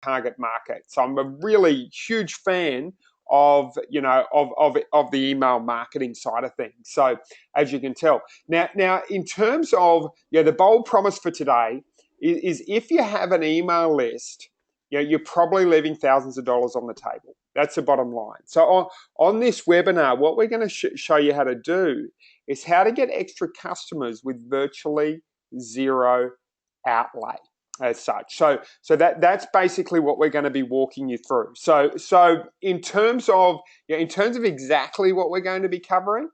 target market. So I'm a really huge fan of of the email marketing side of things. So as you can tell, now in terms of the bold promise for today is if you have an email list, you're probably leaving thousands of dollars on the table. That's the bottom line. So on this webinar, what we're going to show you how to do is how to get extra customers with virtually zero outlay as such. So that's basically what we're going to be walking you through. So in terms of exactly what we're going to be covering,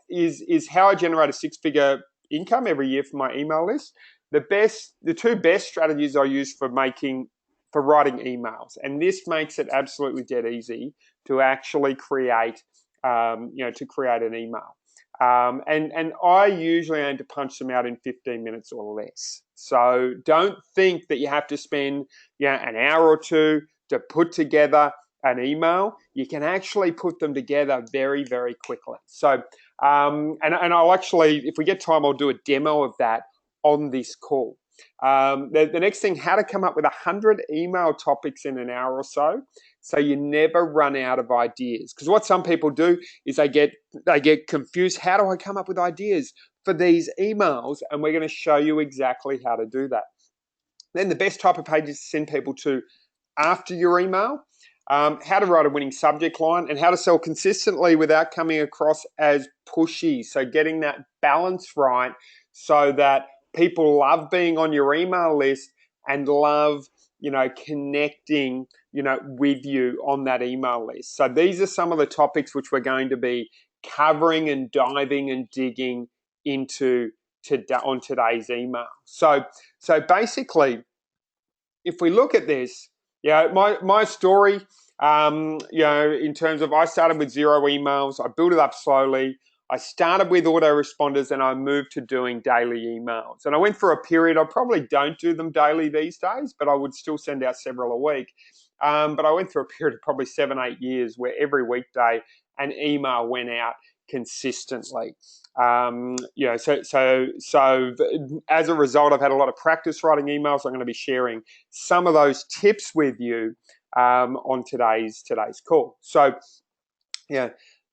is how I generate a six-figure income every year for my email list. The two best strategies I use for writing emails, and this makes it absolutely dead easy to actually create an email. And I usually aim to punch them out in 15 minutes or less. So don't think that you have to spend an hour or two to put together an email. You can actually put them together very, very quickly. So and I'll actually, if we get time, I'll do a demo of that on this call. The next thing, how to come up with 100 email topics in an hour or so you never run out of ideas. Because what some people do is they get confused. How do I come up with ideas for these emails? And we're going to show you exactly how to do that. Then the best type of pages to send people to after your email, how to write a winning subject line, and how to sell consistently without coming across as pushy. So getting that balance right so that people love being on your email list and love connecting with you on that email list. So these are some of the topics which we're going to be covering and diving and digging into on today's email. So basically, if we look at this, my story, in terms of, I started with 0 emails, I built it up slowly. I started with autoresponders and I moved to doing daily emails. And I went for a period, I probably don't do them daily these days, but I would still send out several a week. But I went through a period of probably 7-8 years where every weekday an email went out consistently. So as a result, I've had a lot of practice writing emails. I'm going to be sharing some of those tips with you on today's call. So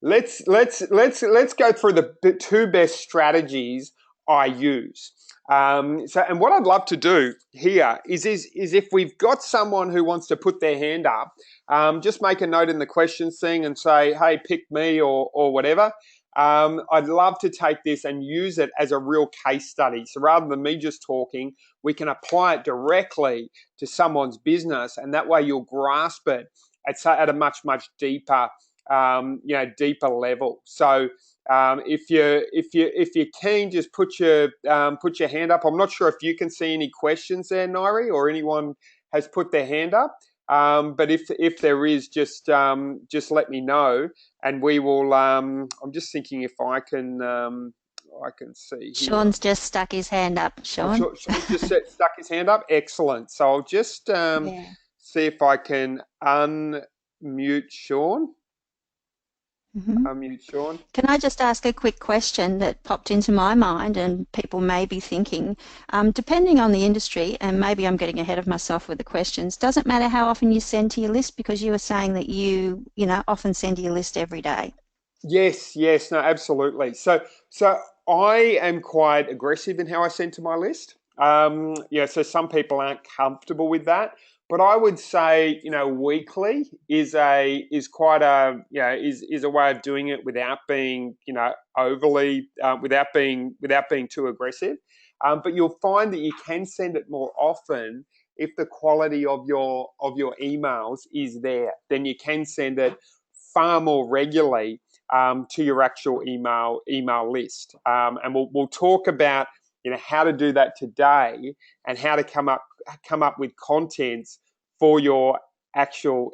let's go through the two best strategies I use. And what I'd love to do here is if we've got someone who wants to put their hand up, just make a note in the questions thing and say, hey, pick me or whatever. I'd love to take this and use it as a real case study. So rather than me just talking, we can apply it directly to someone's business, and that way you'll grasp it at a much, much deeper deeper level. So if you're keen, just put your hand up. I'm not sure if you can see any questions there, Nairi, or anyone has put their hand up. But if there is, just let me know, and we will. I'm just thinking if I can see here. Sean's just stuck his hand up. Sean. Sean's just stuck his hand up. Excellent. So I'll just see if I can unmute Sean. Mm-hmm. Unmute Sean. Can I just ask a quick question that popped into my mind, and people may be thinking, depending on the industry, and maybe I'm getting ahead of myself with the questions, doesn't matter how often you send to your list, because you were saying that you often send to your list every day. Yes, no, absolutely. So I am quite aggressive in how I send to my list. So some people aren't comfortable with that. But I would say, weekly is quite a way of doing it without being, overly, without being too aggressive. But you'll find that you can send it more often if the quality of your emails is there. Then you can send it far more regularly to your actual email list. And we'll talk about how to do that today, and how to come up with contents for your actual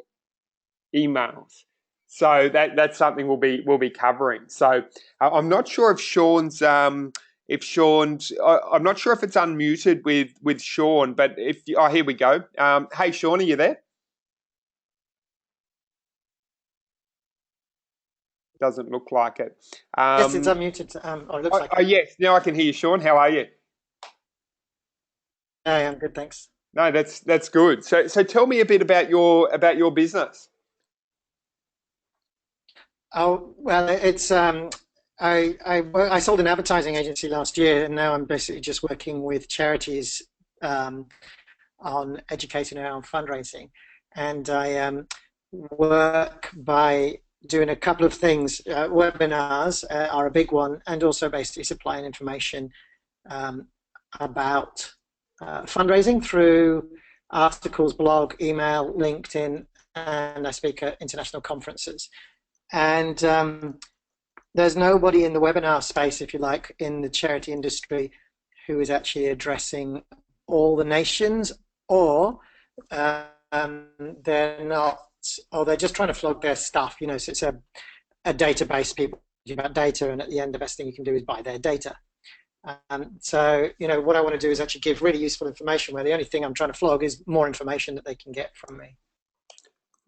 emails. So that's something we'll be covering. So I'm not sure if Sean's I'm not sure if it's unmuted with Sean, but here we go. Hey Sean, are you there? Doesn't look like it. Yes, it's unmuted. Or looks like it. Yes, now I can hear you, Sean. How are you? Yeah, I'm good, thanks. No, that's good. So tell me a bit about your business. Oh, well, I sold an advertising agency last year, and now I'm basically just working with charities um, on educating around fundraising. And I work by doing a couple of things. Webinars are a big one, and also basically supplying information um, about fundraising through articles, blog, email, LinkedIn, and I speak at international conferences. And there's nobody in the webinar space, if you like, in the charity industry who is actually addressing all the nations, or they're not, or they're just trying to flog their stuff. So it's a database, people about data, and at the end, the best thing you can do is buy their data. So what I want to do is actually give really useful information, where the only thing I'm trying to flog is more information that they can get from me.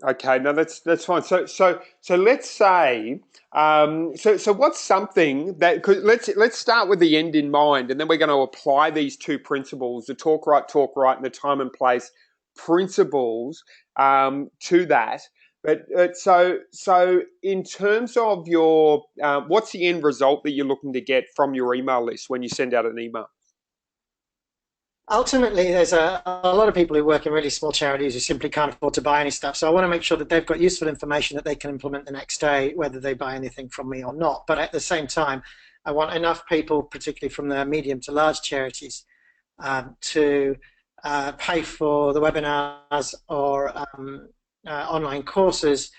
Okay, no, that's fine. So let's say, so what's something that, cause let's start with the end in mind, and then we're going to apply these two principles, the talk right, and the time and place principles to that. But so in terms of your, what's the end result that you're looking to get from your email list when you send out an email? Ultimately, there's a lot of people who work in really small charities who simply can't afford to buy any stuff. So I want to make sure that they've got useful information that they can implement the next day, whether they buy anything from me or not. But at the same time, I want enough people, particularly from the medium to large charities, to pay for the webinars or online courses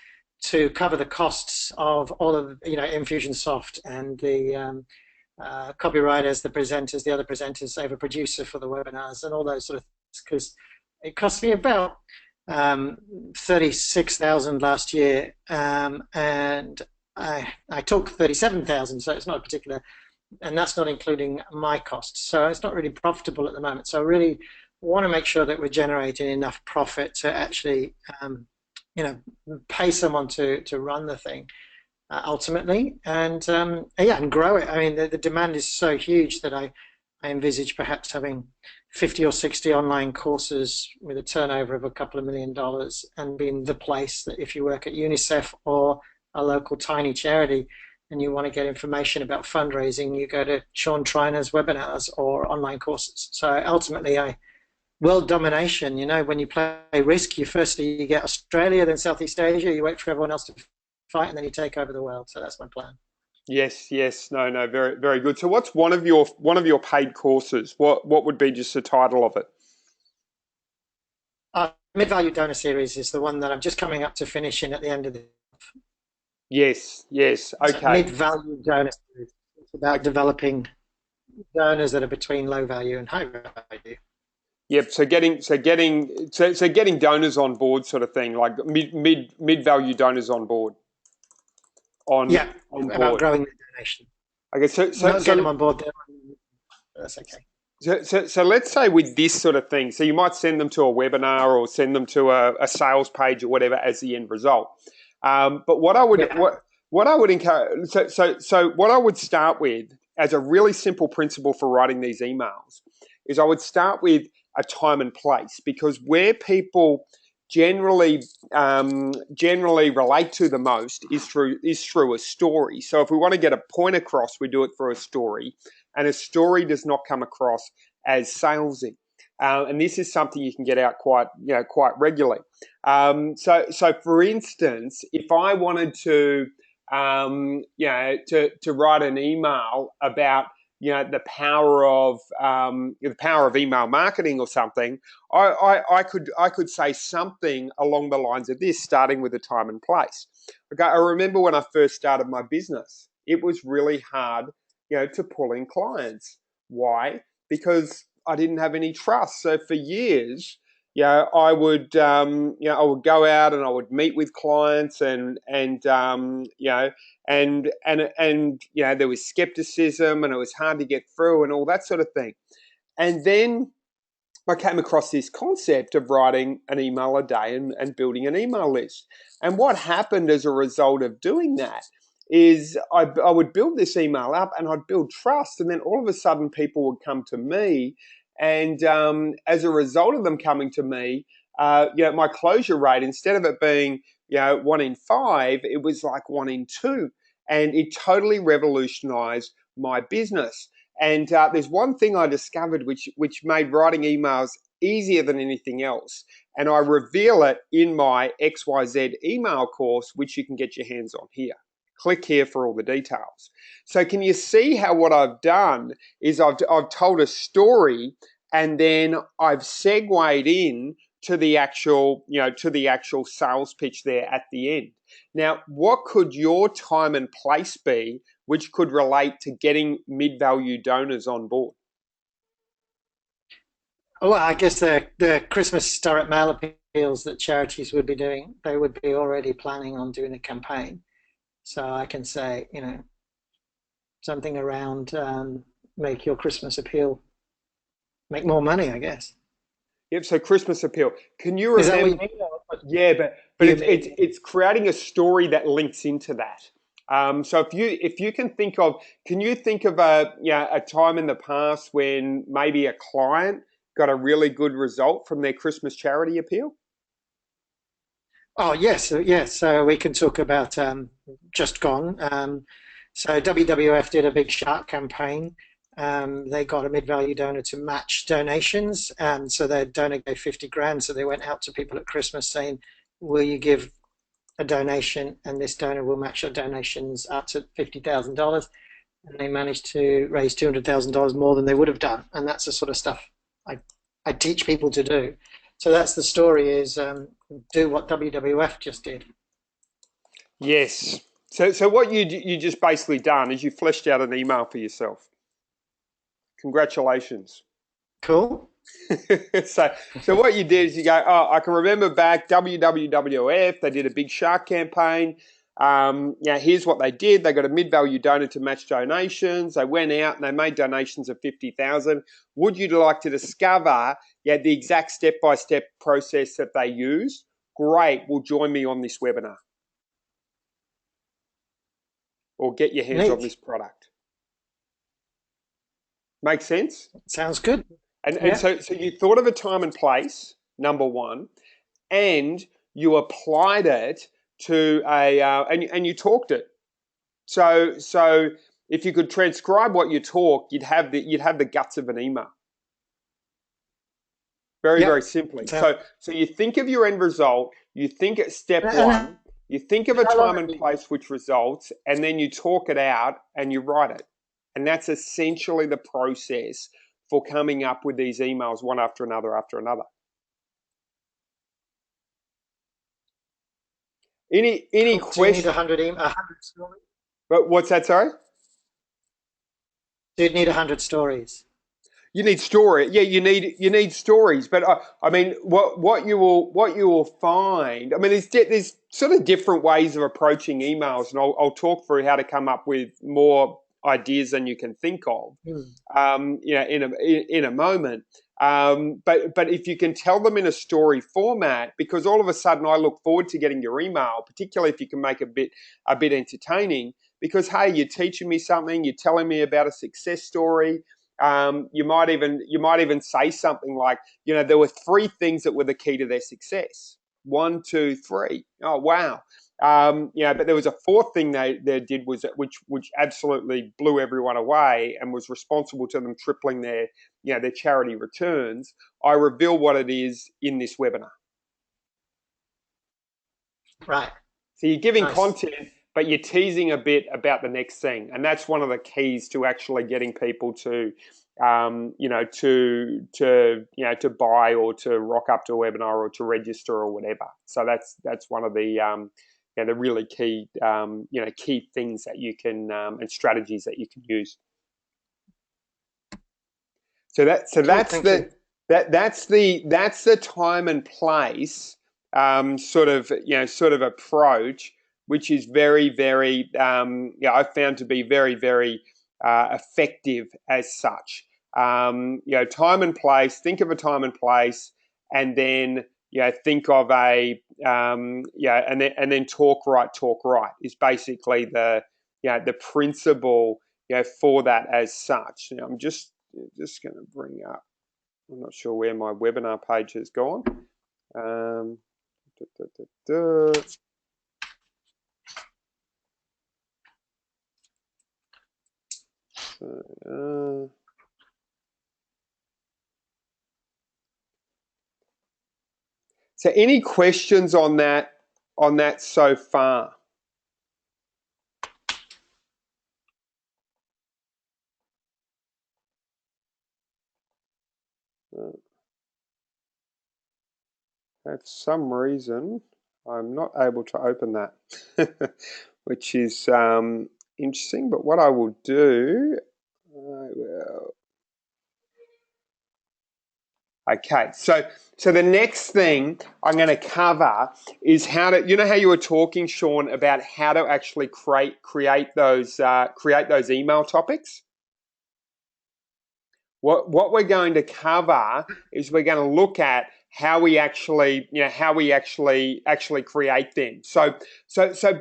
to cover the costs of all of Infusionsoft and the copywriters, the presenters, the other presenters. I have a producer for the webinars and all those sort of things, because it cost me about 36,000 last year, and I took 37,000, so it's not a particular, and that's not including my costs. So it's not really profitable at the moment. So I really want to make sure that we're generating enough profit to actually, pay someone to run the thing. Ultimately, and grow it. I mean, the demand is so huge that I envisage perhaps having 50 or 60 online courses with a turnover of a couple of $1 million, and being the place that if you work at UNICEF or a local tiny charity and you want to get information about fundraising, you go to Sean Triner's webinars or online courses. So ultimately, world domination, when you play Risk, you get Australia, then Southeast Asia, you wait for everyone else to fight, and then you take over the world. So that's my plan. Yes, no, very, very good. So what's one of your paid courses? What would be just the title of it? Mid-Value Donor Series is the one that I'm just coming up to finishing at the end of the month. Yes, okay. So Mid-Value Donor Series. It's about developing donors that are between low value and high value. Yep. So getting donors on board, sort of thing, like mid-value donors on board. About growing the donation. Okay, so get them on board. That's okay. So let's say with this sort of thing, so you might send them to a webinar or send them to a sales page or whatever as the end result. But what I would encourage, so what I would start with as a really simple principle for writing these emails is I would start with a time and place, because where people generally relate to the most is through a story. So if we want to get a point across, we do it through a story, and a story does not come across as salesy. And this is something you can get out quite regularly. So for instance, if I wanted to write an email about the power of email marketing or something, I could say something along the lines of this, starting with the time and place. Okay, I remember when I first started my business, it was really hard, to pull in clients. Why? Because I didn't have any trust. So for years, I would go out and I would meet with clients, and there was skepticism, and it was hard to get through, and all that sort of thing. And then I came across this concept of writing an email a day and building an email list. And what happened as a result of doing that is I would build this email up and I'd build trust, and then all of a sudden people would come to me And as a result of them coming to me, my closure rate, instead of it being 1 in 5, it was like 1 in 2, and it totally revolutionized my business. And there's one thing I discovered which made writing emails easier than anything else, and I reveal it in my XYZ email course, which you can get your hands on here. Click here for all the details. So can you see how what I've done is I've told a story, and then I've segued in to the actual sales pitch there at the end. Now, what could your time and place be which could relate to getting mid-value donors on board? Well, I guess the Christmas direct mail appeals that charities would be doing, they would be already planning on doing a campaign. So I can say, something around make your Christmas appeal make more money, I guess. Yep. So Christmas appeal. Can you Is that what remember? you mean? Yeah, but it's creating a story that links into that. So if you can think of, can you think of a time in the past when maybe a client got a really good result from their Christmas charity appeal? Oh, yes, yes. So we can talk about just gone. So WWF did a big shark campaign. They got a mid-value donor to match donations. So their donor gave 50 grand. So they went out to people at Christmas saying, will you give a donation? And this donor will match your donations up to $50,000. And they managed to raise $200,000 more than they would have done. And that's the sort of stuff I teach people to do. So that's the story, is do what WWF just did. Yes. So what you just basically done is you fleshed out an email for yourself. Congratulations. Cool. So what you did is you go, oh, I can remember back WWF, they did a big shark campaign. Here's what they did. They got a mid-value donor to match donations. They went out and they made donations of 50,000. Would you like to discover the exact step-by-step process that they use? Great. Well, join me on this webinar. Or get your hands on this product. Make sense? Sounds good. And so you thought of a time and place, number one, and you applied it to and you talked it. So if you could transcribe what you talk, you'd have the guts of an email. Very simply. So you think of your end result, you think at step one, you think of a time and place which results, and then you talk it out and you write it. And that's essentially the process for coming up with these emails one after another after another. Any questions? Do you need 100 stories? But what's that, sorry? Do you need 100 stories? You need story. Yeah, you need stories. But I mean, what you will find. I mean, there's sort of different ways of approaching emails, and I'll talk through how to come up with more ideas than you can think of. In a moment. But if you can tell them in a story format, because all of a sudden I look forward to getting your email, particularly if you can make a bit entertaining. Because hey, you're teaching me something. You're telling me about a success story. You might even say something like, there were 3 things that were the key to their success. 1, 2, 3. Oh, wow. But there was a 4th thing they did which absolutely blew everyone away and was responsible to them tripling their charity returns. I reveal what it is in this webinar. Right. So you're giving content, but you're teasing a bit about the next thing, and that's one of the keys to actually getting people to, to buy or to rock up to a webinar or to register or whatever. So that's one of the the really key key things that you can and strategies that you can use. That's the time and place sort of approach, which is very, very I've found to be very, very effective as such. Time and place. Think of a time and place, and then think of a and then talk right is basically the principle for that as such. I'm just going to bring up I'm not sure where my webinar page has gone. Da, da, da, da. So any questions on that so far? For some reason, I'm not able to open that, which is interesting. But what I will do, okay, so the next thing I'm going to cover is how to, you know how you were talking, Sean, about how to actually create those email topics. What we're going to cover is we're going to look at how we actually create them. So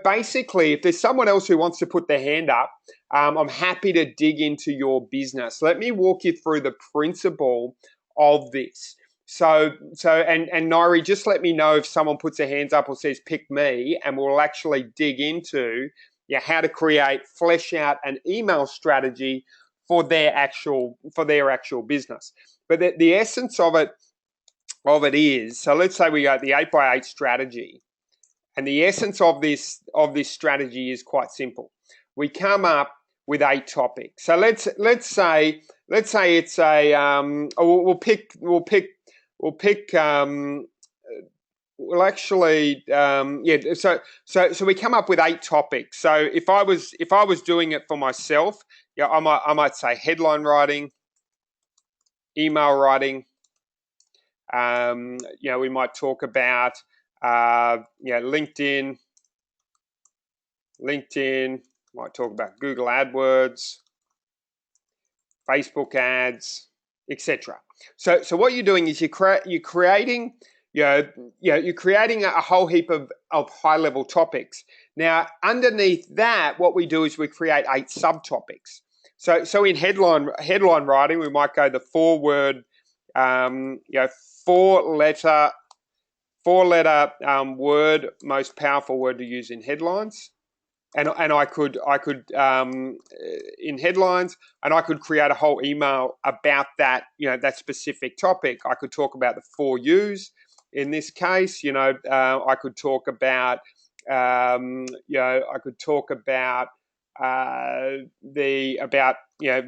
basically, if there's someone else who wants to put their hand up, I'm happy to dig into your business. Let me walk you through the principle of this. So and Nairi, just let me know if someone puts their hands up or says pick me, and we'll actually dig into how to flesh out an email strategy for their actual business. But the essence of it is, so let's say we got the 8x8 strategy, and the essence of this strategy is quite simple. We come up with 8 topics. So let's say it's a so we come up with 8 topics. So if I was doing it for myself, I might say headline writing, email writing. We might talk about LinkedIn. Might talk about Google AdWords, Facebook ads, etc. So what you're doing is you're creating a whole heap of high-level topics. Now, underneath that, what we do is we create 8 subtopics. So in headline writing, we might go the 4-word, 4-letter word, most powerful word to use in headlines. And I could in headlines, and I could create a whole email about that, that specific topic. I could talk about the 4 U's in this case. I could talk about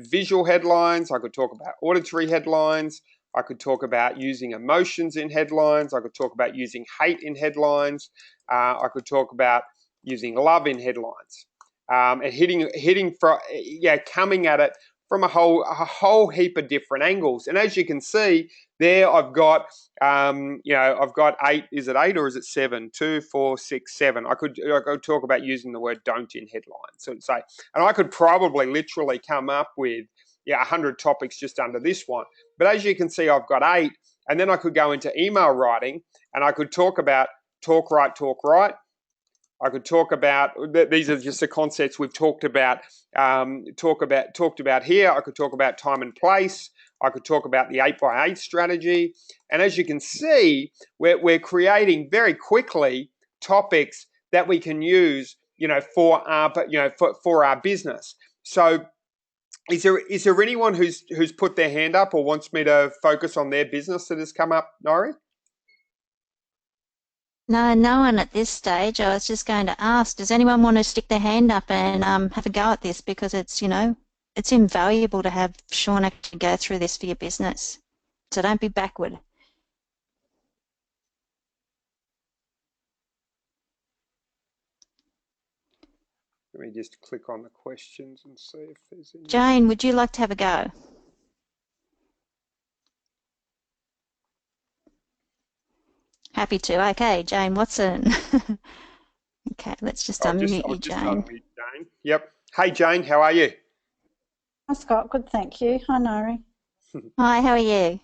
visual headlines. I could talk about auditory headlines. I could talk about using emotions in headlines. I could talk about using hate in headlines. I could talk about using love in headlines, and coming at it from a whole heap of different angles. And as you can see there, I've got 8. Is it 8 or is it 7? 2, 4, 6, 7. I could talk about using the word "don't" in headlines. So and I could probably literally come up with 100 topics just under this one. But as you can see, I've got 8, and then I could go into email writing, and I could talk about talk right. I could talk about, these are just the concepts we've talked about here. I could talk about time and place. I could talk about the 8x8 strategy. And as you can see, we're creating very quickly topics that we can use, for our business. So is there anyone who's put their hand up or wants me to focus on their business that has come up, Nairi? No, no one at this stage. I was just going to ask, does anyone want to stick their hand up and have a go at this? Because it's invaluable to have Sean actually go through this for your business. So don't be backward. Let me just click on the questions and see if there's any. Jane, would you like to have a go? Happy to. Okay, Jane Watson. Okay, let's just unmute you, Jane. Yep. Hey, Jane, how are you? Hi, Scott. Good, thank you. Hi, Nairi. Hi, how are you?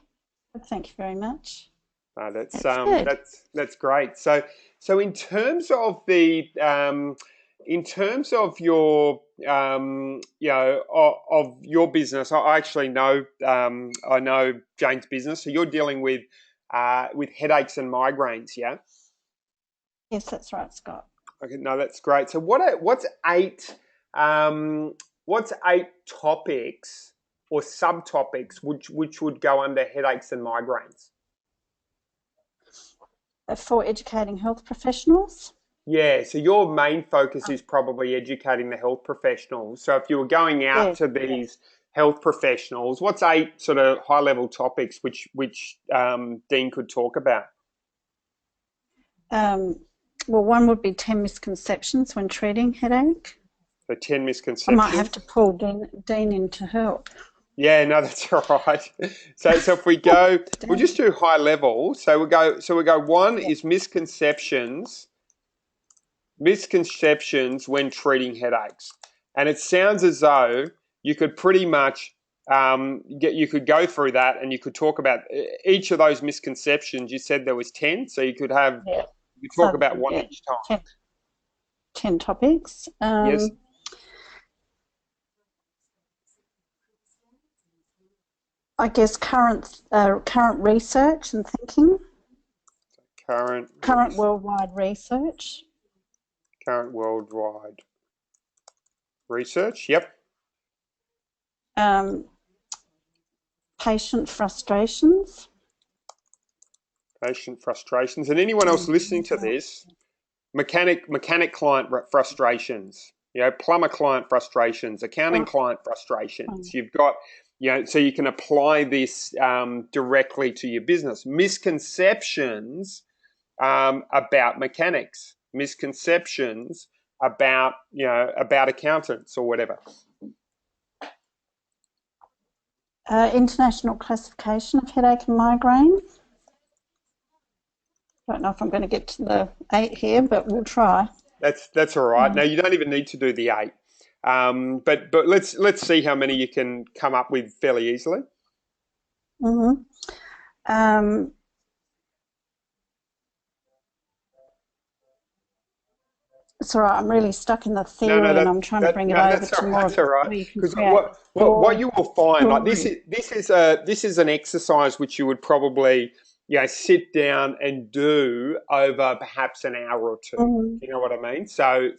Good, thank you very much. That's great. So in terms of the in terms of your, of your business, I actually know, I know Jane's business. So you're dealing with headaches and migraines, yeah? Yes, that's right, Scott. Okay, no, that's great. So what's eight topics or subtopics which would go under headaches and migraines? For educating health professionals? Yeah, so your main focus is probably educating the health professionals. So if you were going out Yes. to these health professionals, what's eight sort of high level topics which Dean could talk about? Well, one would be 10 misconceptions when treating headache. So 10 I misconceptions. might have to pull Dean in to help. Yeah, no, that's all right. So if we go, we'll just do high level. So we go. One is misconceptions when treating headaches, and it sounds as though you could pretty much you could go through that, and you could talk about each of those misconceptions. You said there was 10, so you could have you talk about one each time. 10 topics. Yes. I guess current research and thinking. Current worldwide research. Current worldwide research. Yep. Patient frustrations. Patient frustrations. And anyone else listening to this, mechanic client frustrations, plumber client frustrations, accounting client frustrations. You've got, so you can apply this directly to your business. Misconceptions about mechanics, misconceptions about accountants or whatever. International classification of headache and migraine. Don't know if I'm going to get to the 8 here, but we'll try. That's all right. Now you don't even need to do the 8, but let's see how many you can come up with fairly easily. It's all right. I'm really stuck in the theory, and I'm trying to bring it over to more. That's all right. Because what you will find, like this is an exercise which you would probably sit down and do over perhaps an hour or two. You know what I mean? So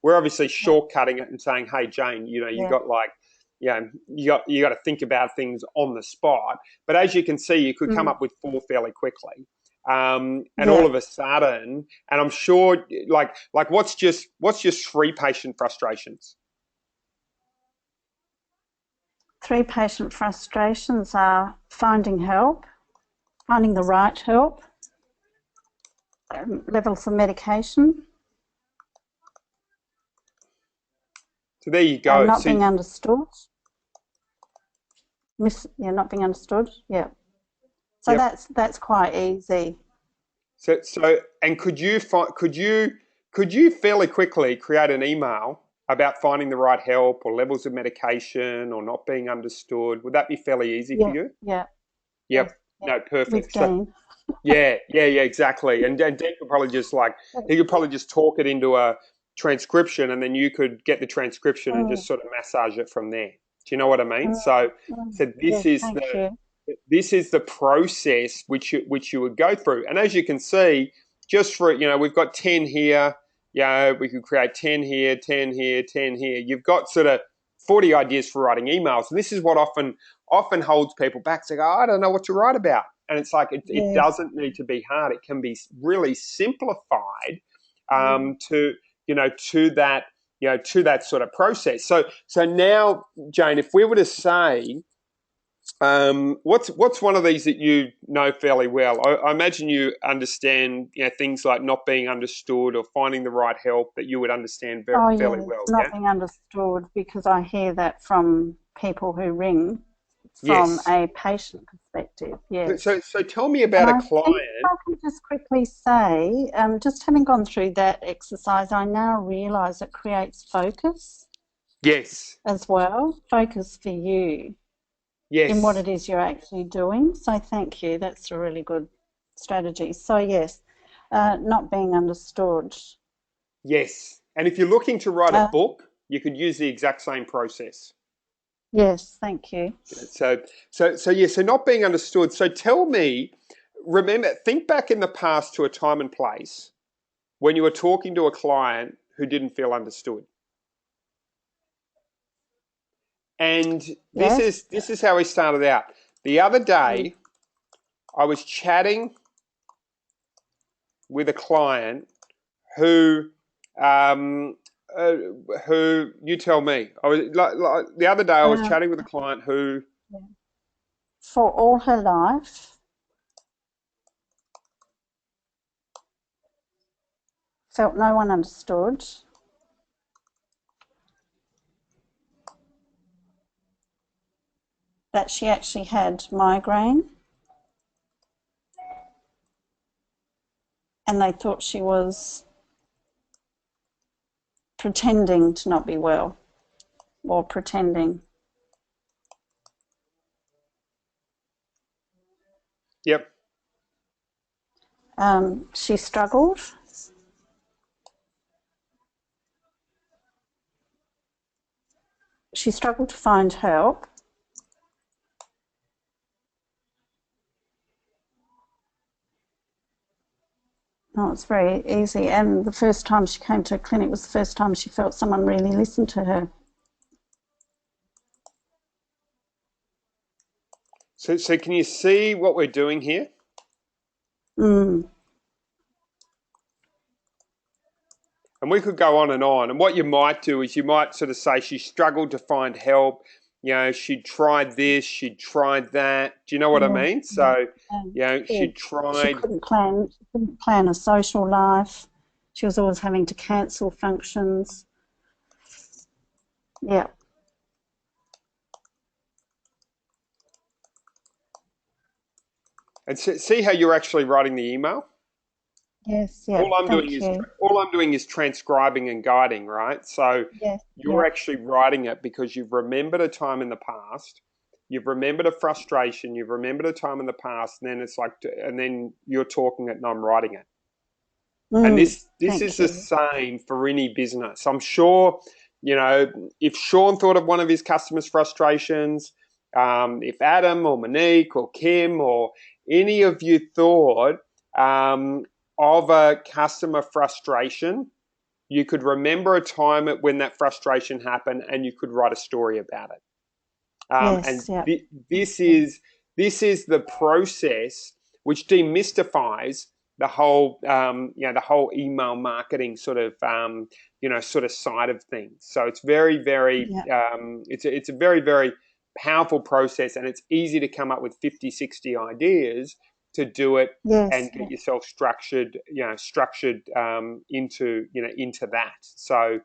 we're obviously shortcutting it and saying, hey Jane, you got like. You got to think about things on the spot. But as you can see, you could come up with 4 fairly quickly. And all of a sudden, and I'm sure, like what's just 3 patient frustrations? 3 patient frustrations are finding help, finding the right help, levels of medication. So there you go. Not being understood. Not being understood. Yeah. So that's quite easy. So and could you fairly quickly create an email about finding the right help or levels of medication or not being understood?Uld that be fairly easy for you? Yeah. Yep. No, perfect. So, yeah, exactly. And Dan could probably just talk it into a transcription, and then you could get the transcription and just sort of massage it from there. Do you know what I mean? So this is the process which you would go through. And as you can see, just for we've got 10 here. We could create 10 here, 10 here, 10 here. You've got sort of 40 ideas for writing emails. And this is what often holds people back. They go, I don't know what to write about. And it's like it doesn't need to be hard. It can be really simplified to that sort of process. So now, Jane, if we were to say, what's one of these that you know fairly well? I imagine you understand things like not being understood or finding the right help, that you would understand fairly well. Not being understood, because I hear that from people who ring from a patient perspective. Yes. So tell me about a client. I can just quickly say, just having gone through that exercise, I now realise it creates focus. Yes. As well, focus for you. Yes. In what it is you're actually doing. So thank you. That's a really good strategy. So yes, not being understood. Yes. And if you're looking to write a book, you could use the exact same process. Yes, thank you. So not being understood. So tell me, think back in the past to a time and place when you were talking to a client who didn't feel understood. And this is how we started out. The other day, I was chatting with a client who you tell me. I was the other day I was chatting with a client who, for all her life, felt no one understood. That she actually had migraine, and they thought she was pretending to not be well, or pretending. Yep. She struggled. She struggled to find help. No, it's very easy. And the first time she came to a clinic was the first time she felt someone really listened to her. So can you see what we're doing here? Mm. And we could go on. And what you might do is you might sort of say she struggled to find help. You know, she tried this, she tried that. Do you know what I mean? So, you know, she tried. She couldn't plan a social life. She was always having to cancel functions. Yeah. And see how you're actually writing the email? Yes, yeah. All I'm doing is transcribing and guiding, right? So you're actually writing it because you've remembered a time in the past, you've remembered a frustration, you've remembered a time in the past, and then it's like, and then you're talking it and I'm writing it. And this is the same for any business. I'm sure, you know, if Sean thought of one of his customers' frustrations, if Adam or Monique or Kim or any of you thought of a customer frustration, you could remember a time when that frustration happened and you could write a story about it. This is the process which demystifies the whole the whole email marketing sort of sort of side of things. So it's very it's a very, very powerful process, and it's easy to come up with 50, 60 ideas to do it and get yourself structured into that. So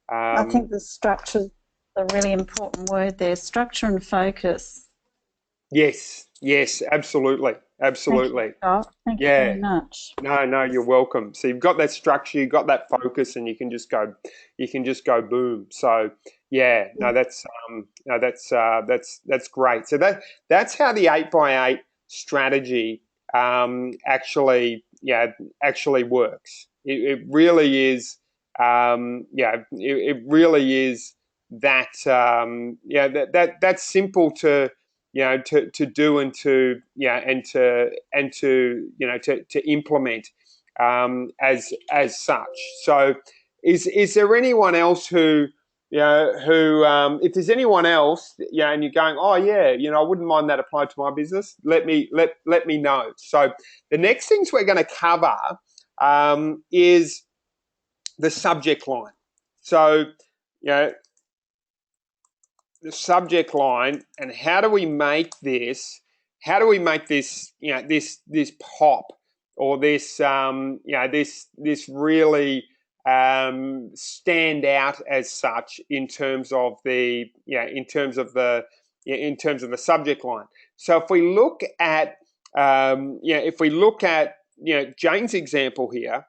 I think the structure is a really important word there. Structure and focus. Yes, absolutely. Thank you, Scott. Thank you very much. No, you're welcome. So you've got that structure, you've got that focus, and you can just go boom. So that's great. So that's how the 8x8 strategy actually works. It really is it really is that that's simple to to do and to to implement as such. So is there anyone else who if there's anyone else, and you're going, oh yeah, I wouldn't mind that applied to my business, let me know. So the next things we're going to cover is the subject line. So the subject line, and how do we make this this pop, or this this really stand out as such in terms of the subject line. So if we look at Jane's example here,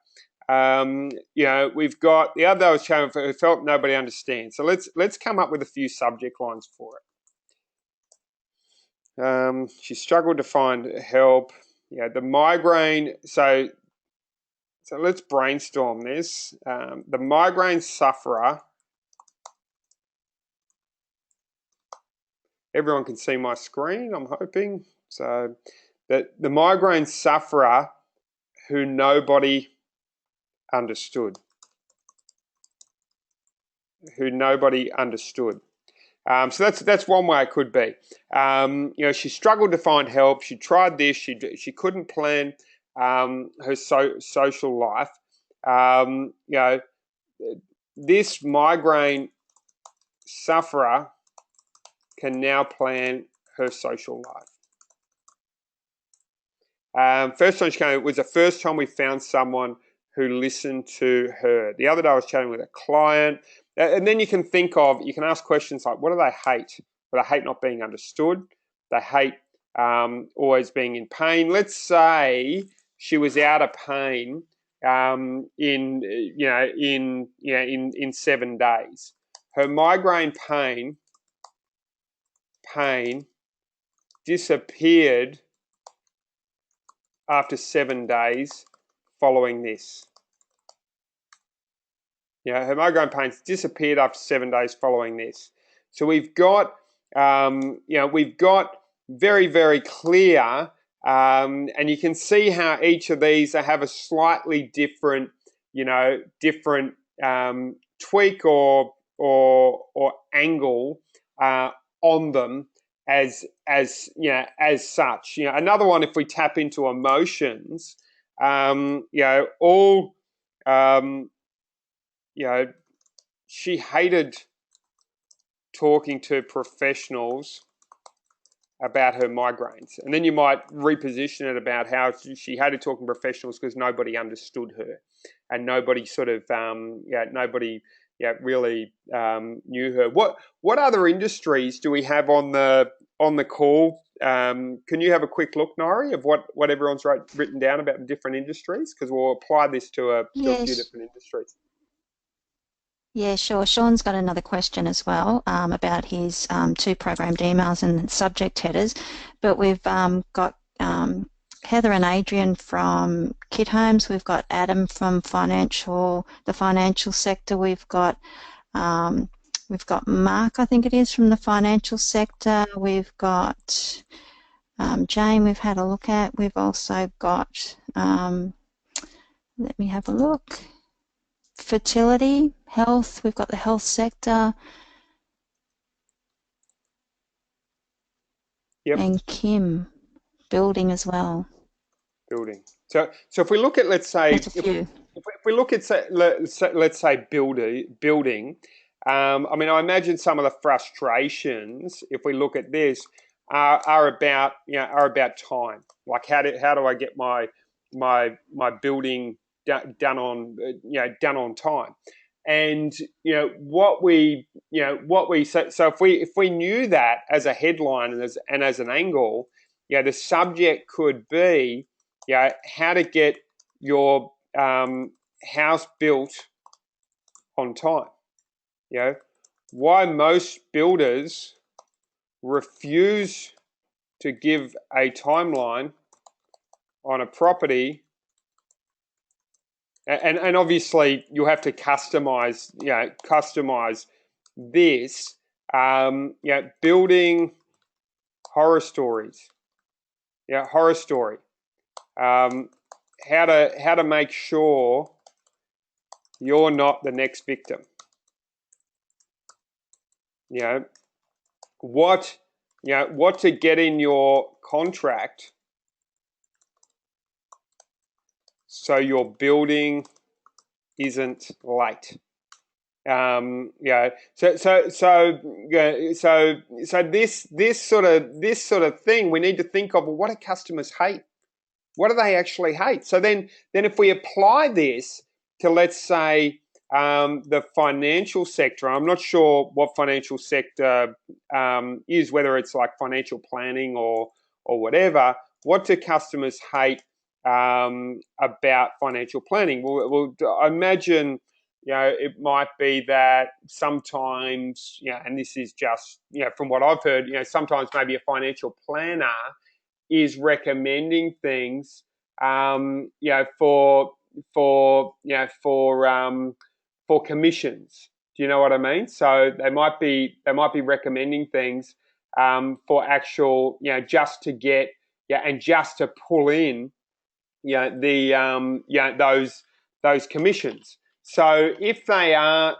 we've got the other day I was showing who felt nobody understands. So let's come up with a few subject lines for it. She struggled to find help. The migraine. So So let's brainstorm this. The migraine sufferer. Everyone can see my screen, I'm hoping. So that the migraine sufferer who nobody understood. Who nobody understood. So that's one way it could be. You know, she struggled to find help. She tried this. She couldn't plan her social life. You know, this migraine sufferer can now plan her social life. First time she came, it was the first time we found someone who listened to her. The other day I was chatting with a client, and then you can ask questions like, what do they hate? Well, they hate not being understood. They hate always being in pain. Let's say she was out of pain in 7 days. Her migraine pain disappeared after 7 days following this. Yeah, her migraine pains disappeared after 7 days following this. So we've got, we've got very, very clear, and you can see how each of these have a slightly different, different tweak or angle on them as such. Another one, if we tap into emotions, she hated talking to professionals about her migraines. And then you might reposition it about how she hated talking to professionals because nobody understood her and nobody really knew her. What other industries do we have on the call? Can you have a quick look, Nori, of what everyone's written down about different industries? Because we'll apply this to a few different industries. Yeah, sure. Sean's got another question as well about his 2 programmed emails and subject headers. But we've got Heather and Adrian from Kit Homes. We've got Adam from the financial sector. We've got Mark, I think it is, from the financial sector. We've got Jane we've had a look at. We've also got, let me have a look, fertility, health. We've got the health sector. Yep. And Kim, building as well. Building. So if we look at, let's say, if we look at, let's say building. I mean, I imagine some of the frustrations, if we look at this, are about time. Like how do I get my building done on time? And so if we knew that as a headline and as an angle, the subject could be how to get your house built on time. Why most builders refuse to give a timeline on a property. And obviously you have to customize this. Building horror stories. Horror story. How to make sure you're not the next victim. What to get in your contract so your building isn't late. So this sort of thing we need to think of. Well, what do customers hate? What do they actually hate? So then if we apply this to, let's say, the financial sector, I'm not sure what financial sector is, whether it's like financial planning or whatever. What do customers hate about financial planning? Well, I imagine it might be that sometimes, and this is just from what I've heard, sometimes maybe a financial planner is recommending things for for commissions. Do you know what I mean? So they might be recommending things for actual, just to get, and just to pull in, those commissions. So if they are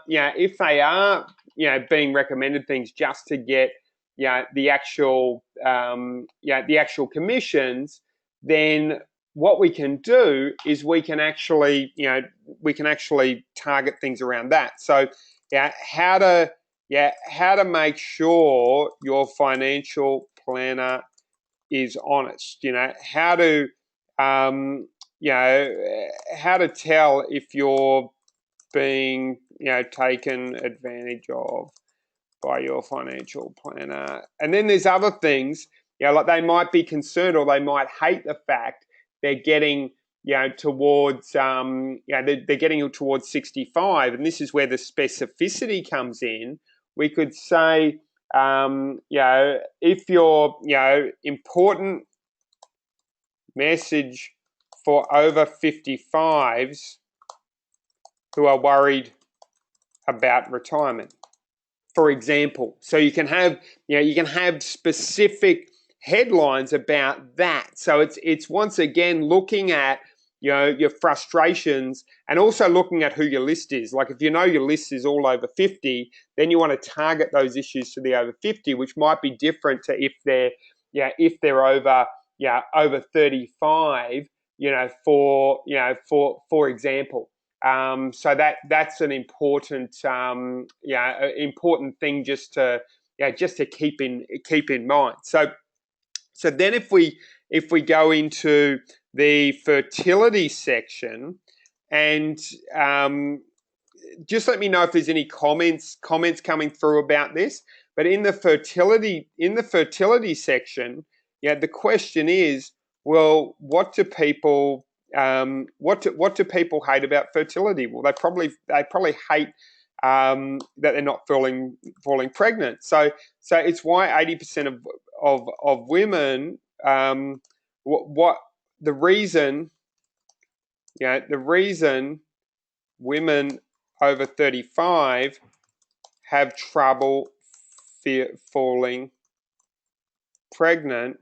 being recommended things just to get the actual commissions, then what we can do is we can actually target things around that. So how to make sure your financial planner is honest. How to how to tell if you're being taken advantage of by your financial planner. And then there's other things, like they might be concerned or they might hate the fact they're getting towards they're getting towards 65, and this is where the specificity comes in. We could say if your important message for over 55s who are worried about retirement, for example. So you can have specific headlines about that. So it's once again looking at your frustrations, and also looking at who your list is. Like if you know your list is all over 50, then you want to target those issues to the over 50, which might be different to if they're over 35, for example. So that's an important important thing just to keep in mind. So then if we go into the fertility section, and just let me know if there's any comments coming through about this. But in the fertility section, the question is, well, what do people hate about fertility? Well, they probably hate that they're not falling pregnant. So it's why 80% of women, what the reason women over 35 have trouble falling pregnant,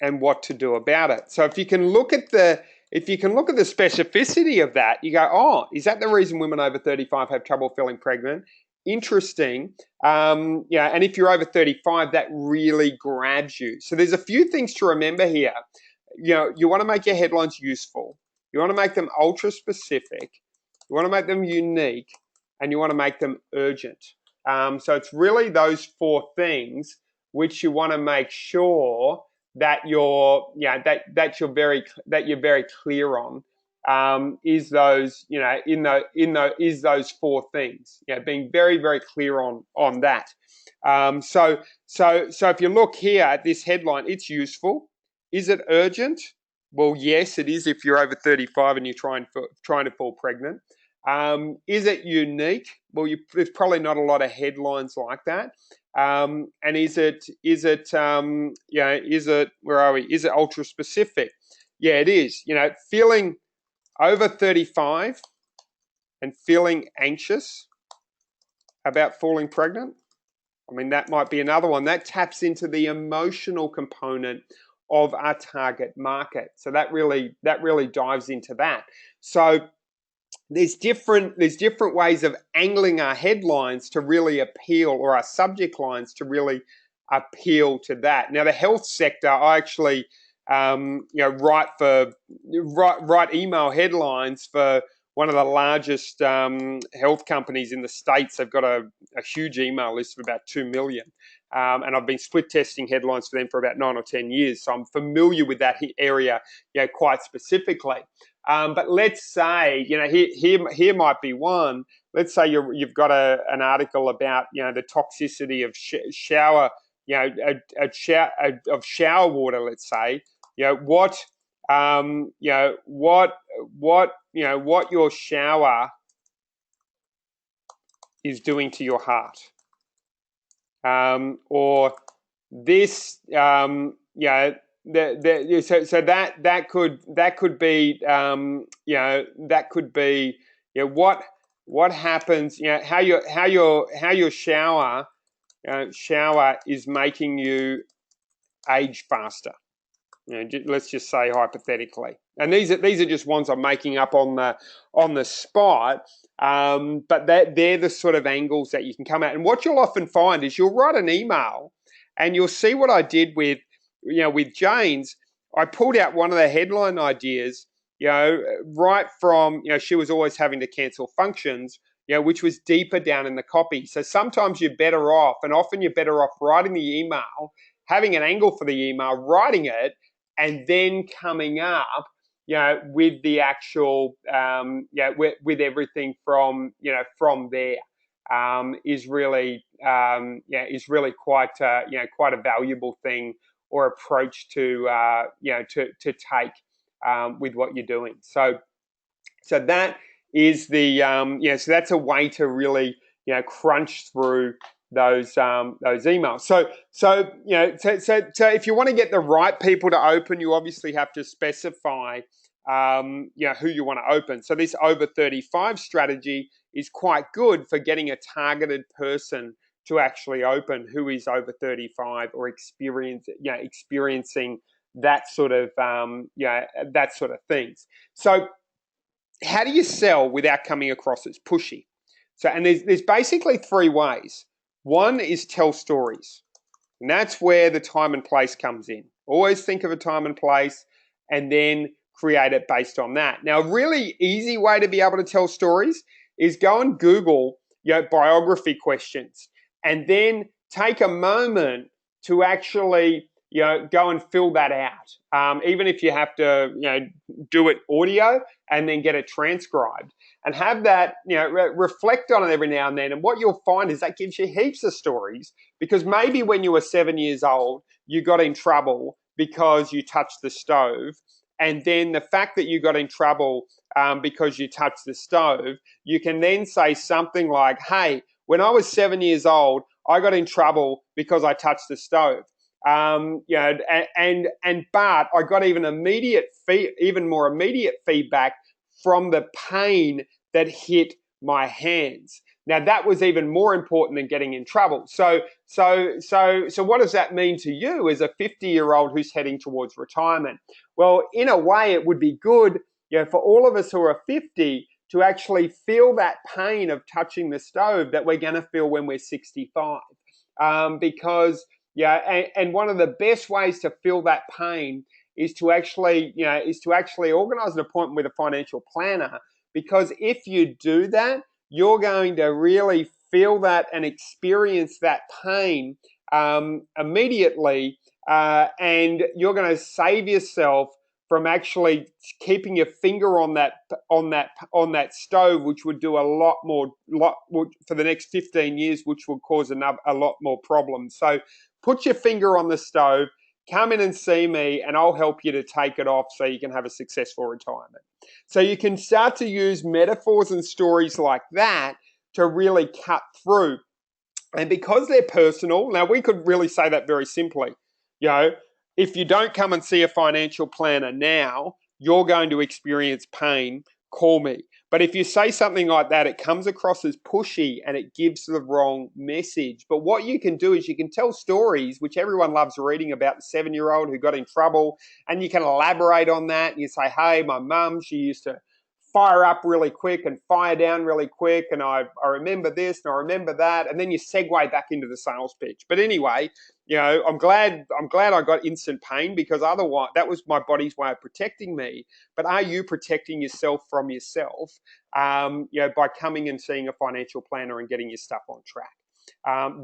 and what to do about it. So if you can look at the specificity of that, you go, oh, is that the reason women over 35 have trouble falling pregnant? Interesting. And if you're over 35, that really grabs you. So there's a few things to remember here. You want to make your headlines useful. You want to make them ultra specific. You want to make them unique, and you want to make them urgent. So it's really those four things which you want to make sure that you're very clear on. Is those is those four things? Being very, very clear on that. So if you look here at this headline, it's useful. Is it urgent? Well, yes, it is if you're over 35 and you're trying to fall pregnant. Is it unique? Well, there's probably not a lot of headlines like that. And is it where are we? Is it ultra specific? Yeah, it is. Feeling over 35 and feeling anxious about falling pregnant. I mean, that might be another one. That taps into the emotional component of our target market. So that really dives into that. So there's different ways of angling our headlines to really appeal, or our subject lines to really appeal to that. Now, the health sector, I actually write email headlines for one of the largest health companies in the States. They've got a huge email list of about 2 million. And I've been split testing headlines for them for about 9 or 10 years. So I'm familiar with that area quite specifically. But let's say, here might be one. Let's say you've got an article about, the toxicity of shower, of shower water, let's say. What your shower is doing to your heart. Or this, so that could be that could be what happens, how your shower is making you age faster. Let's just say hypothetically, and these are just ones I'm making up on the spot. But they're the sort of angles that you can come at. And what you'll often find is you'll write an email, and you'll see what I did with Jane's. I pulled out one of the headline ideas, right from she was always having to cancel functions, which was deeper down in the copy. So sometimes you're better off, and often you're better off writing the email, having an angle for the email, writing it, and then coming up, with the actual, with everything from there, is really quite a valuable thing or approach to take with what you're doing. So that is the so that's a way to really crunch through those emails. So if you want to get the right people to open, you obviously have to specify who you want to open. So this over 35 strategy is quite good for getting a targeted person to actually open who is over 35 or experiencing that sort of things. So how do you sell without coming across as pushy? So, and there's basically three ways. One is tell stories, and that's where the time and place comes in. Always think of a time and place, and then create it based on that. Now, a really easy way to be able to tell stories is go and Google biography questions, and then take a moment to actually go and fill that out. Even if you have to do it audio and then get it transcribed, and have that, reflect on it every now and then. And what you'll find is that gives you heaps of stories, because maybe when you were 7 years old, you got in trouble because you touched the stove. And then the fact that you got in trouble because you touched the stove, you can then say something like, hey, when I was 7 years old, I got in trouble because I touched the stove. But I got even more immediate feedback from the pain that hit my hands. Now that was even more important than getting in trouble. So what does that mean to you as a 50-year-old who's heading towards retirement? Well, in a way, it would be good, for all of us who are 50 to actually feel that pain of touching the stove that we're going to feel when we're 65, because and one of the best ways to feel that pain is to actually organize an appointment with a financial planner, because if you do that, you're going to really feel that and experience that pain immediately, and you're going to save yourself from actually keeping your finger on that stove, which would do a lot for the next 15 years, which will cause a lot more problems. So put your finger on the stove, come in and see me, and I'll help you to take it off so you can have a successful retirement. So you can start to use metaphors and stories like that to really cut through. And because they're personal, now we could really say that very simply. If you don't come and see a financial planner now, you're going to experience pain, call me. But if you say something like that, it comes across as pushy and it gives the wrong message. But what you can do is you can tell stories, which everyone loves reading about, the 7-year-old who got in trouble, and you can elaborate on that. And you say, hey, my mum, she used to fire up really quick and fire down really quick, and I remember this and I remember that, and then you segue back into the sales pitch. But anyway, I'm glad I got instant pain, because otherwise that was my body's way of protecting me. But are you protecting yourself from yourself by coming and seeing a financial planner and getting your stuff on track?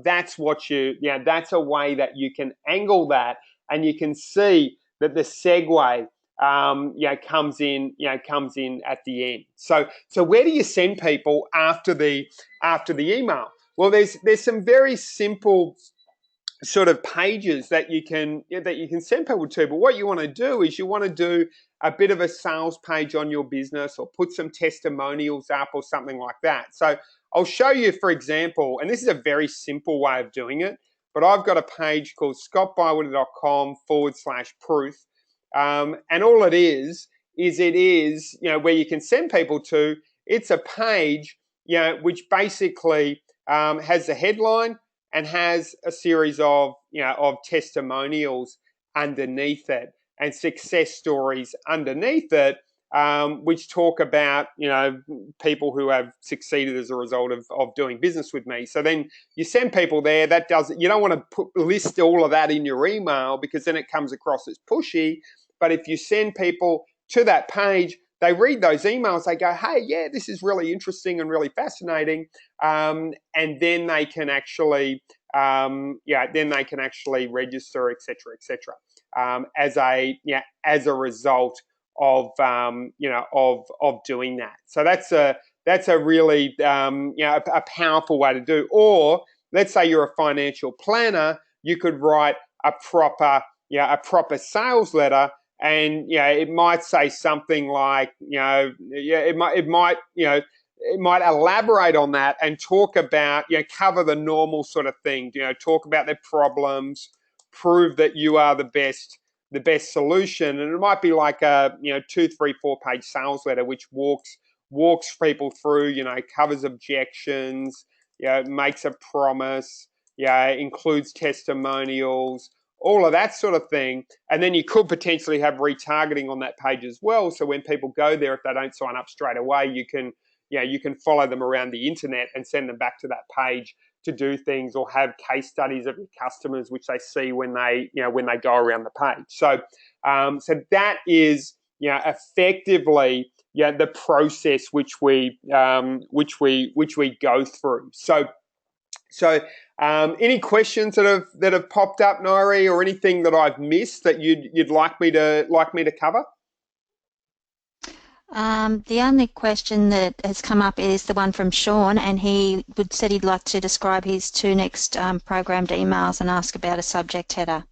That's that's a way that you can angle that, and you can see that the segue comes in at the end. So where do you send people after the email? Well, there's some very simple sort of pages that you can send people to. But what you want to do is you want to do a bit of a sales page on your business, or put some testimonials up or something like that. So I'll show you, for example, and this is a very simple way of doing it. but I've got a page called scottbywater.com/proof. And all it is where you can send people to. It's a page, which basically has the headline and has a series of testimonials underneath it and success stories underneath it, which talk about people who have succeeded as a result of doing business with me. So then you send people there. You don't want to list all of that in your email, because then it comes across as pushy. But if you send people to that page, they read those emails, they go, hey, yeah, this is really interesting and really fascinating, and then they can actually register, etc., as a result of doing that. So that's a really a powerful way to do. Or let's say you're a financial planner, you could write a proper sales letter. And it might say something like, it might elaborate on that and talk about, cover the normal sort of thing, talk about their problems, prove that you are the best solution. And it might be like a 2, 3, 4-page sales letter, which walks people through, covers objections, makes a promise, includes testimonials, all of that sort of thing. And then you could potentially have retargeting on that page as well. So when people go there, if they don't sign up straight away, you can follow them around the internet and send them back to that page to do things, or have case studies of your customers, which they see when they go around the page. So that is effectively the process which we go through. So any questions that have popped up, Nairi, or anything that I've missed that you'd like me to cover? The only question that has come up is the one from Sean, and he said he'd like to describe his 2 next programmed emails and ask about a subject header.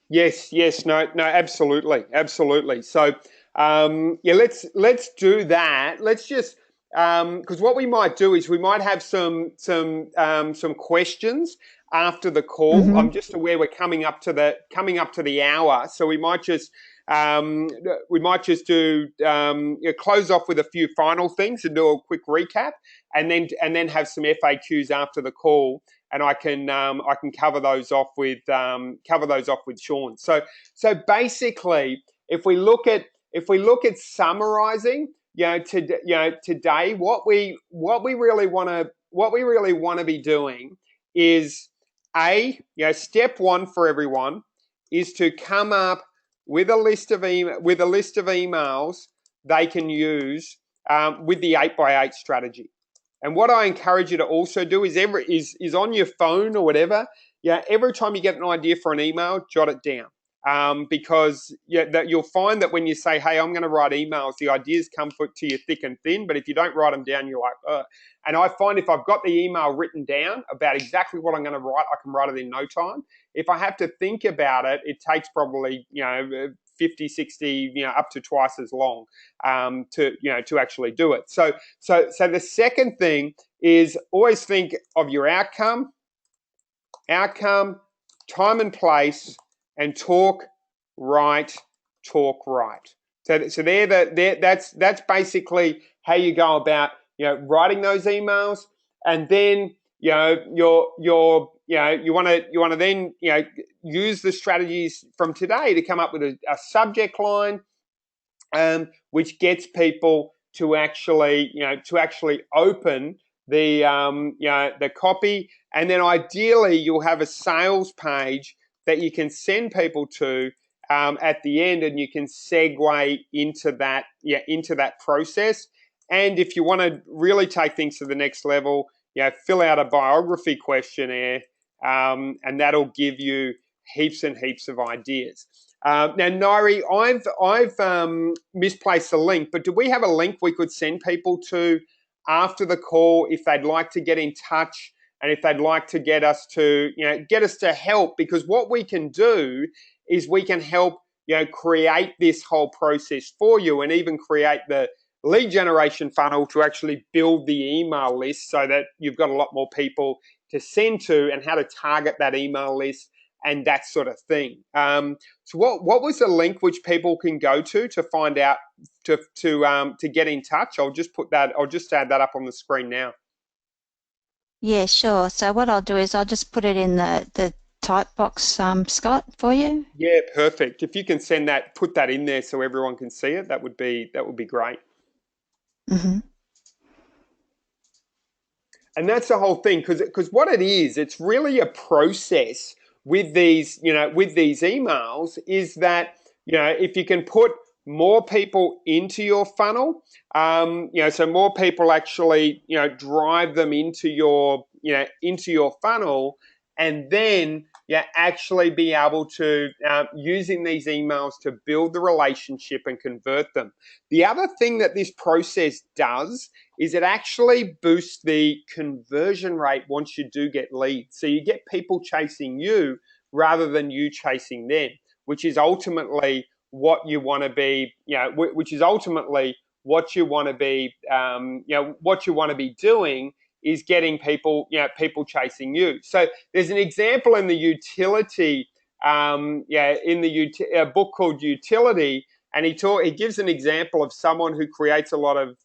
Yes, no, absolutely. So let's do that. Let's just because what we might do is we might have some questions after the call. Mm-hmm. I'm just aware we're coming up to the hour, so we might just do close off with a few final things and do a quick recap, and then have some FAQs after the call, and I can cover those off with Sean. So basically, if we look at summarizing, today, what we really want to be doing is step 1 for everyone is to come up with a list of emails they can use with the 8x8 strategy. And what I encourage you to also do is on your phone or whatever. Every time you get an idea for an email, jot it down. Because that you'll find that when you say, hey, I'm going to write emails, the ideas come to you thick and thin, but if you don't write them down, you're like, ugh. And I find if I've got the email written down about exactly what I'm going to write, I can write it in no time. If I have to think about it, it takes probably 50, 60, up to twice as long to actually do it. So the second thing is always think of your outcome, time and place, and talk right. So that's basically how you go about writing those emails, and then you want to then use the strategies from today to come up with a subject line, which gets people to actually open the copy, and then ideally you'll have a sales page that you can send people to at the end, and you can segue into that process. And if you want to really take things to the next level, fill out a biography questionnaire, and that'll give you heaps and heaps of ideas. Now, Nairi, I've misplaced the link, but do we have a link we could send people to after the call if they'd like to get in touch? And if they'd like to get us to help, because what we can do is we can help, create this whole process for you, and even create the lead generation funnel to actually build the email list so that you've got a lot more people send to and how to target that email list and that sort of thing. So what was the link which people can go to find out to get in touch? I'll just add that up on the screen now. Yeah, sure. So what I'll do is I'll just put it in the type box, Scott, for you. Yeah, perfect. If you can put that in there so everyone can see it, that would be great. Mm-hmm. And that's the whole thing, because what it is, it's really a process with these emails, is that, if you can put more people into your funnel, so more people actually, drive them into your funnel, and then actually be able to, using these emails to build the relationship and convert them. The other thing that this process does is it actually boosts the conversion rate once you do get leads. So you get people chasing you rather than you chasing them, which is ultimately what you want to be, which is ultimately what you want to be, what you want to be doing is getting people, people chasing you. So there's an example in the utility, in the book called Utility, and he gives an example of someone who creates a lot of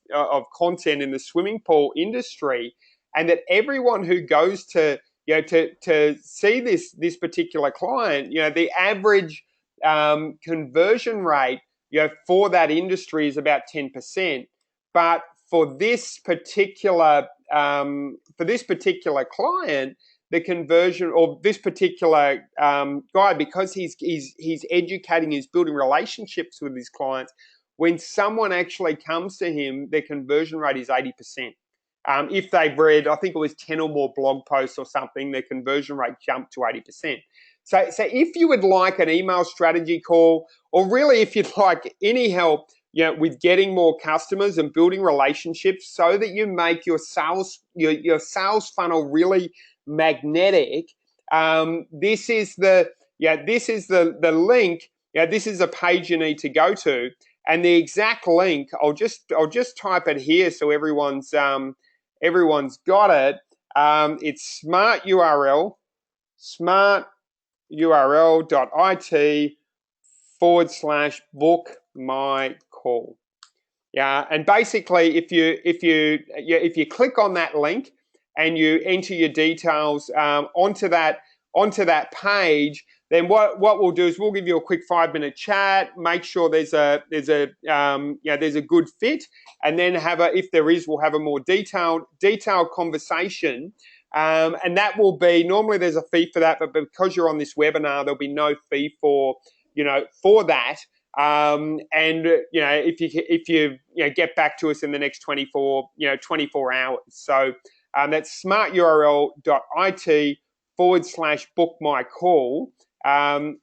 content in the swimming pool industry, and that everyone who goes to see this particular client, the average conversion rate for that industry is about 10%, but for this particular client, the conversion, or this particular guy, because he's educating, he's building relationships with his clients, when someone actually comes to him, their conversion rate is 80%. If they've read, I think it was 10 or more blog posts or something, their conversion rate jumped to 80%. So if you would like an email strategy call, or really if you'd like any help with getting more customers and building relationships so that you make your sales funnel really magnetic, this is the link. This is a page you need to go to, and the exact link, I'll just type it here so everyone's got it. It's smarturl.it/book my call. Yeah, and basically, if you click on that link and you enter your details onto that page, then what we'll do is we'll give you a quick 5-minute chat, make sure there's a good fit, and then if there is, we'll have a more detailed conversation. And that will be, normally there's a fee for that, but because you're on this webinar, there'll be no fee for that. And if you get back to us in the next 24 hours. So that's smarturl.it/book my call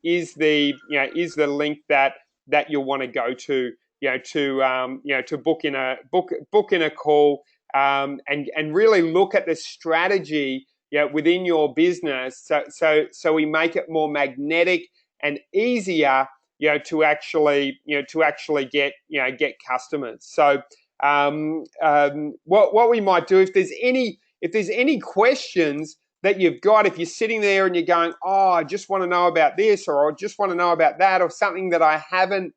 is the link that you'll want to go to to book in a call and really look at the strategy within your business so we make it more magnetic and easier to actually get customers. So what we might do, if there's any questions that you've got, if you're sitting there and you're going, oh, I just want to know about this, or I just want to know about that, or something that I haven't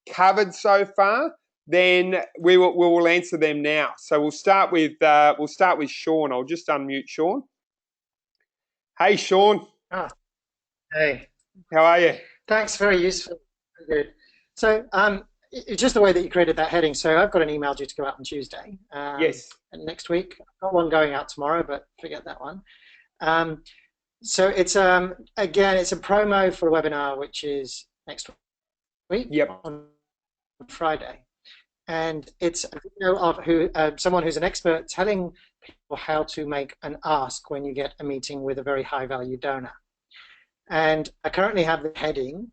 covered so far, then we will answer them now. So we'll start with Sean. I'll just unmute Sean. Hey, Sean. Hey. How are you? Thanks. Very useful. Very good. So it's just the way that you created that heading. So I've got an email due to go out on Tuesday. Yes. Next week. I've got one going out tomorrow, but forget that one. So it's again, it's a promo for a webinar which is next week. Yep. On Friday, and it's a video of someone who's an expert telling people how to make an ask when you get a meeting with a very high value donor. And I currently have the heading,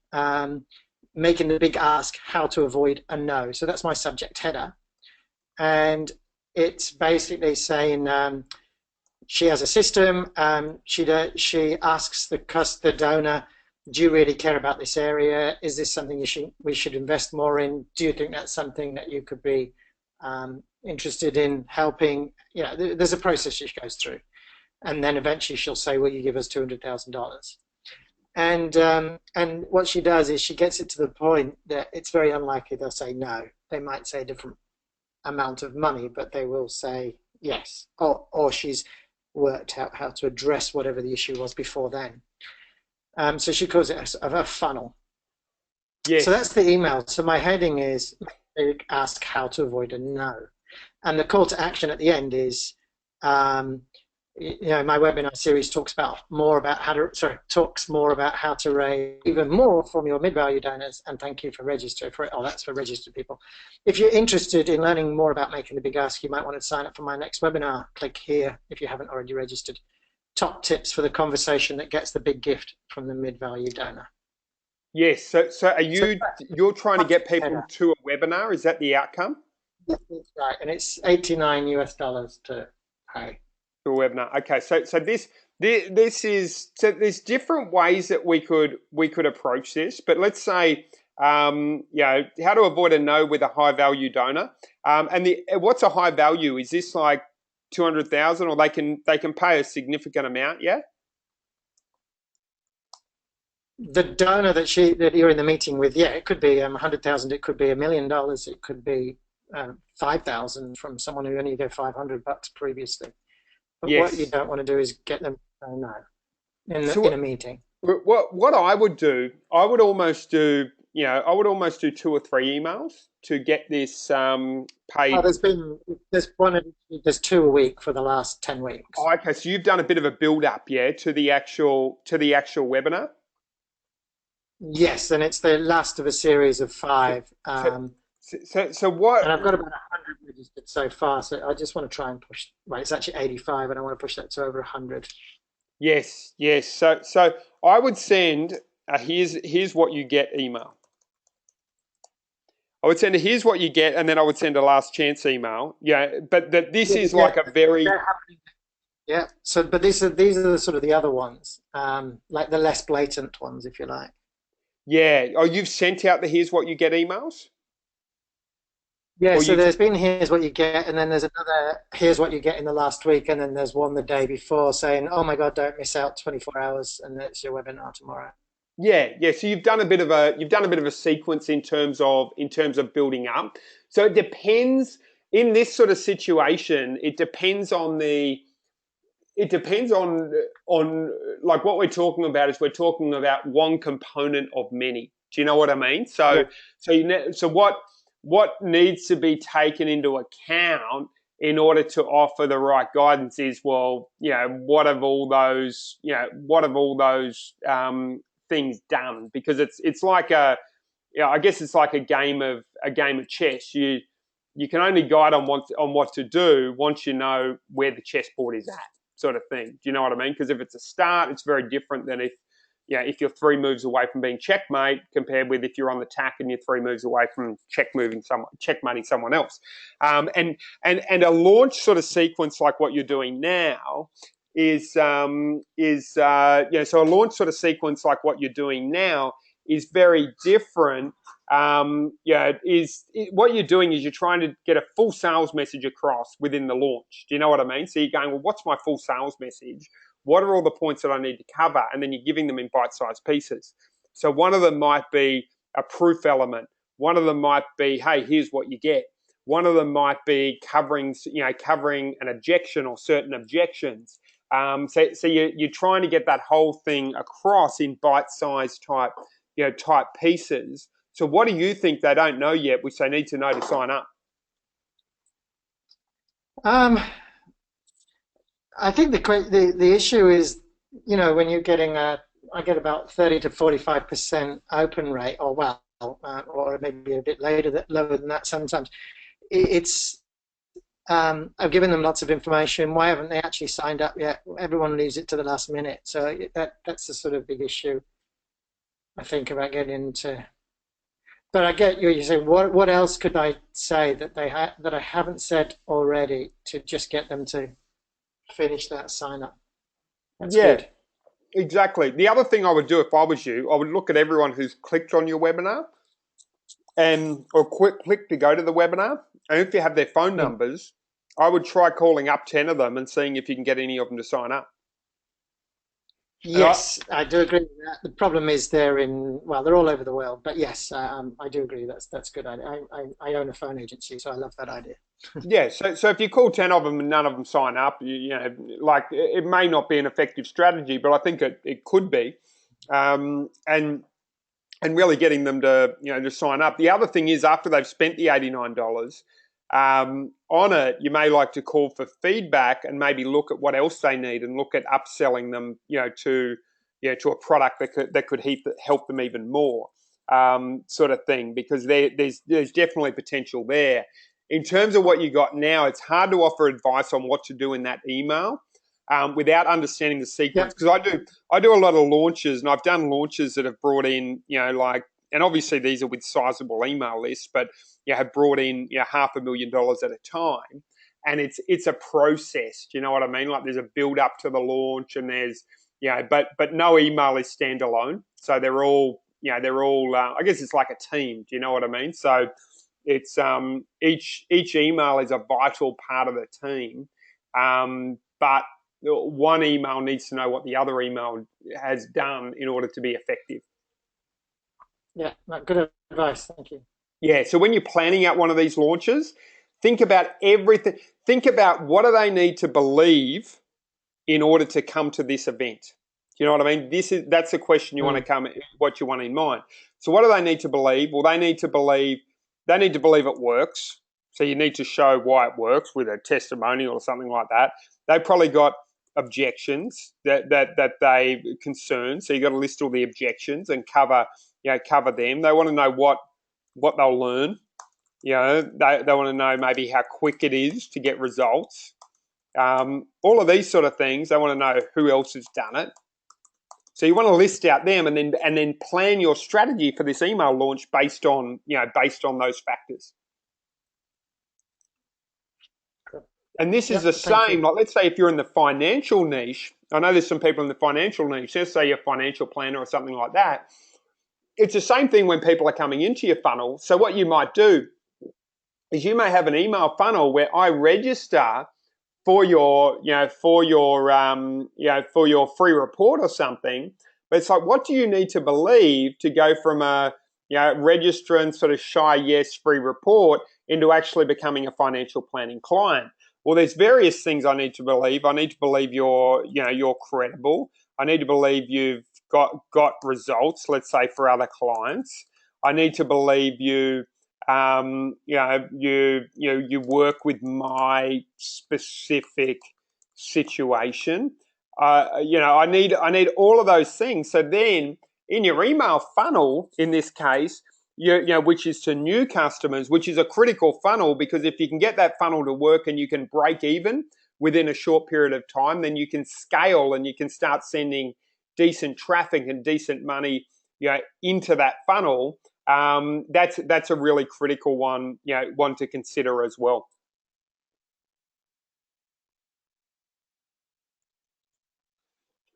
making the big ask, how to avoid a no. So that's my subject header, and it's basically saying she has a system. She asks the donor, do you really care about this area? Is this something we should invest more in? Do you think that's something that you could be interested in helping? There's a process she goes through. and then eventually she'll say, will you give us $200,000? And what she does is she gets it to the point that it's very unlikely they'll say no. They might say a different amount of money, but they will say yes. Or she's worked out how to address whatever the issue was before then. So she calls it a funnel. Yes. So that's the email. So my heading is ask how to avoid a no. And the call to action at the end is, my webinar series talks more about how to raise even more from your mid-value donors, and thank you for registering for it. Oh, that's for registered people. If you're interested in learning more about making the big ask, you might want to sign up for my next webinar. Click here if you haven't already registered. Top tips for the conversation that gets the big gift from the mid-value donor. Yes. So you're trying to get people to a webinar? Is that the outcome? That's right, and it's $89 US to pay. A webinar. Okay, so this is, so there's different ways that we could approach this, but let's say how to avoid a no with a high value donor. And what's a high value? Is this like 200,000, or they can pay a significant amount? Yeah. The donor that you're in the meeting with, it could be 100,000, it could be $1 million, it could be 5,000 from someone who only gave $500 previously. But yes. What you don't want to do is get them to say no in a meeting. What I would do, I would almost do 2 or 3 emails to get this paid. Oh, there's 2 a week for the last 10 weeks. Oh, okay, so you've done a bit of a build up, to the actual webinar. Yes, and it's the last of a series of 5. So what? And I've got about 100 registered so far. So I just want to try and push. Well, it's actually 85, and I want to push that to over 100. Yes. So I would send here's what you get email. I would send a here's what you get, and then I would send a last chance email. Yeah, but this is like a very. Yeah. So, but these are the sort of the other ones, like the less blatant ones, if you like. Yeah. Oh, you've sent out the here's what you get emails? Yeah, so there's been here's what you get, and then there's another here's what you get in the last week, and then there's one the day before saying, oh my God, don't miss out 24 hours, and that's your webinar tomorrow. Yeah. So you've done a bit of a sequence in terms of building up. So it depends in this sort of situation. It depends on like what we're talking about is we're talking about one component of many. Do you know what I mean? So what needs to be taken into account in order to offer the right guidance is, what have all those things done? Because it's like I guess it's like a game of chess. You can only guide on what to do once you know where the chessboard is at, sort of thing. Do you know what I mean? Because if it's a start, it's very different than if you're 3 moves away from being checkmate, compared with if you're on the tack and you're 3 moves away from checkmating someone else. And a launch sort of sequence like what you're doing now so a launch sort of sequence like what you're doing now is very different. What you're doing is you're trying to get a full sales message across within the launch. Do you know what I mean? So you're going, well, what's my full sales message? What are all the points that I need to cover? And then you're giving them in bite-sized pieces. So one of them might be a proof element. One of them might be, hey, here's what you get. One of them might be covering an objection or certain objections. So you're trying to get that whole thing across in bite-sized type pieces. So what do you think they don't know yet, which they need to know to sign up? I think the issue is, when you're getting I get about 30 to 45% open rate, or maybe a bit lower than that sometimes. I've given them lots of information. Why haven't they actually signed up yet? Everyone leaves it to the last minute. So that's the sort of big issue, I think, about getting into. But I get you say, what else could I say that I haven't said already to just get them to finish that sign up? That's good. Exactly. The other thing I would do if I was you, I would look at everyone who's clicked on your webinar or click to go to the webinar. And if you have their phone numbers, I would try calling up 10 of them and seeing if you can get any of them to sign up. Yes, I do agree with that. The problem is they're all over the world. But yes, I do agree. That's good. I own a phone agency, so I love that idea. Yeah, so if you call 10 of them and none of them sign up, you know, like it may not be an effective strategy, but I think it could be, and really getting them to, you know, to sign up. The other thing is, after they've spent the $89 on it, you may like to call for feedback and maybe look at what else they need and look at upselling them, you know, to a product that could help them even more, sort of thing, because there's definitely potential there. In terms of what you got now, it's hard to offer advice on what to do in that email without understanding the sequence. Because I do a lot of launches, and I've done launches that have brought in, you know, like, and obviously these are with sizable email lists, but you know, have brought in, you know, $500,000 at a time, and it's a process. Do you know what I mean? Like, there's a build up to the launch, and there's, you know, but no email is standalone, so they're all, you know, I guess it's like a team. Do you know what I mean? So it's each email is a vital part of the team, but one email needs to know what the other email has done in order to be effective. Yeah, good advice. Thank you. Yeah, so when you're planning out one of these launches, think about everything. Think about what do they need to believe in order to come to this event. Do you know what I mean? That's the question you want to what you want in mind. So what do they need to believe? Well, they need to believe it works. So you need to show why it works with a testimonial or something like that. They've probably got objections that they concern. So you've got to list all the objections and cover them. They want to know what they'll learn. You know, they want to know maybe how quick it is to get results. All of these sort of things. They want to know who else has done it. So you want to list out them and then plan your strategy for this email launch based on those factors. And this is the same. Like, let's say if you're in the financial niche, I know there's some people in the financial niche. Let's say you're a financial planner or something like that. It's the same thing when people are coming into your funnel. So what you might do is you may have an email funnel where I register for your free report or something. But it's like, what do you need to believe to go from a registrant sort of shy yes free report into actually becoming a financial planning client? Well, there's various things I need to believe. I need to believe you're credible. I need to believe you've got results, let's say, for other clients. I need to believe you work with my specific situation. I need all of those things. So then in your email funnel, in this case, which is to new customers, which is a critical funnel, because if you can get that funnel to work and you can break even within a short period of time, then you can scale and you can start sending decent traffic and decent money, into that funnel. That's a really critical one to consider as well.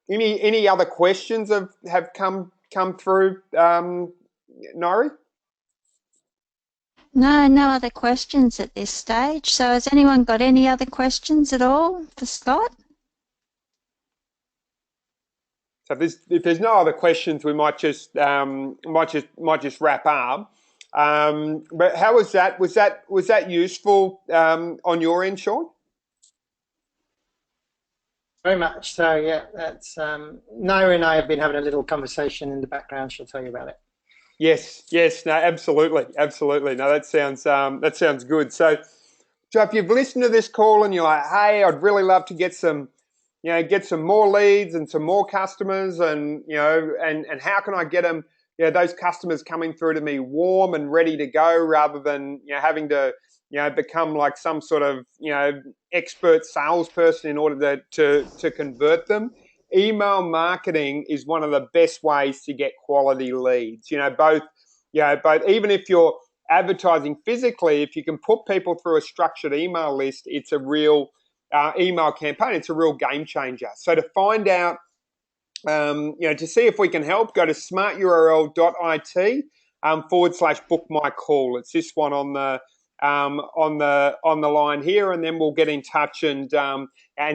Any other questions have come through, Nori? No other questions at this stage. So has anyone got any other questions at all for Scott? So if there's no other questions, we might just wrap up. But how was that? Was that useful on your end, Sean? Very much so. Yeah, that's Naira and I have been having a little conversation in the background. She'll tell you about it. Yes, no, absolutely. No, that sounds good. So if you've listened to this call and you're like, hey, I'd really love to get some more leads and some more customers, and and how can I get them, those customers coming through to me warm and ready to go, rather than having to become like some sort of expert salesperson in order to convert them. Email marketing is one of the best ways to get quality leads. Both even if you're advertising physically, if you can put people through a structured email list, it's a real email campaign. It's a real game changer. So to find out, to see if we can help, go to smarturl.it /book my call. It's this one on the on the line here, and then we'll get in touch and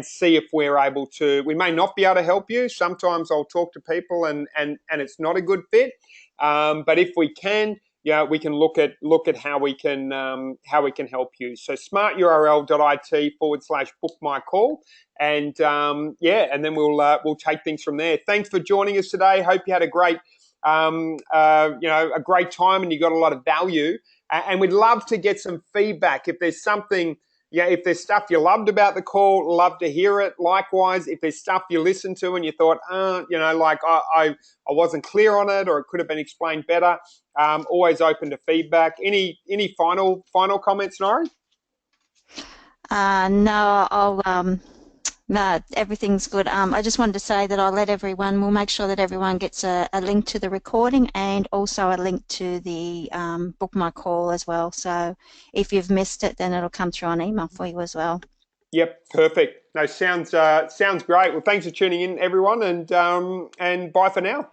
see if we're able to. We may not be able to help you. Sometimes I'll talk to people and it's not a good fit. But if we can, we can look at how we can help you. So smarturl.it/book-my-call, and and then we'll take things from there. Thanks for joining us today. Hope you had a great a great time and you got a lot of value. And we'd love to get some feedback. If there's something, if there's stuff you loved about the call, love to hear it. Likewise, if there's stuff you listened to and you thought, like I wasn't clear on it or it could have been explained better, always open to feedback. Any final comments, Nori? No, no, everything's good. I just wanted to say that we'll make sure that everyone gets a link to the recording and also a link to the Book My Call as well. So if you've missed it, then it'll come through on email for you as well. Yep, perfect. No, sounds great. Well, thanks for tuning in, everyone, and bye for now.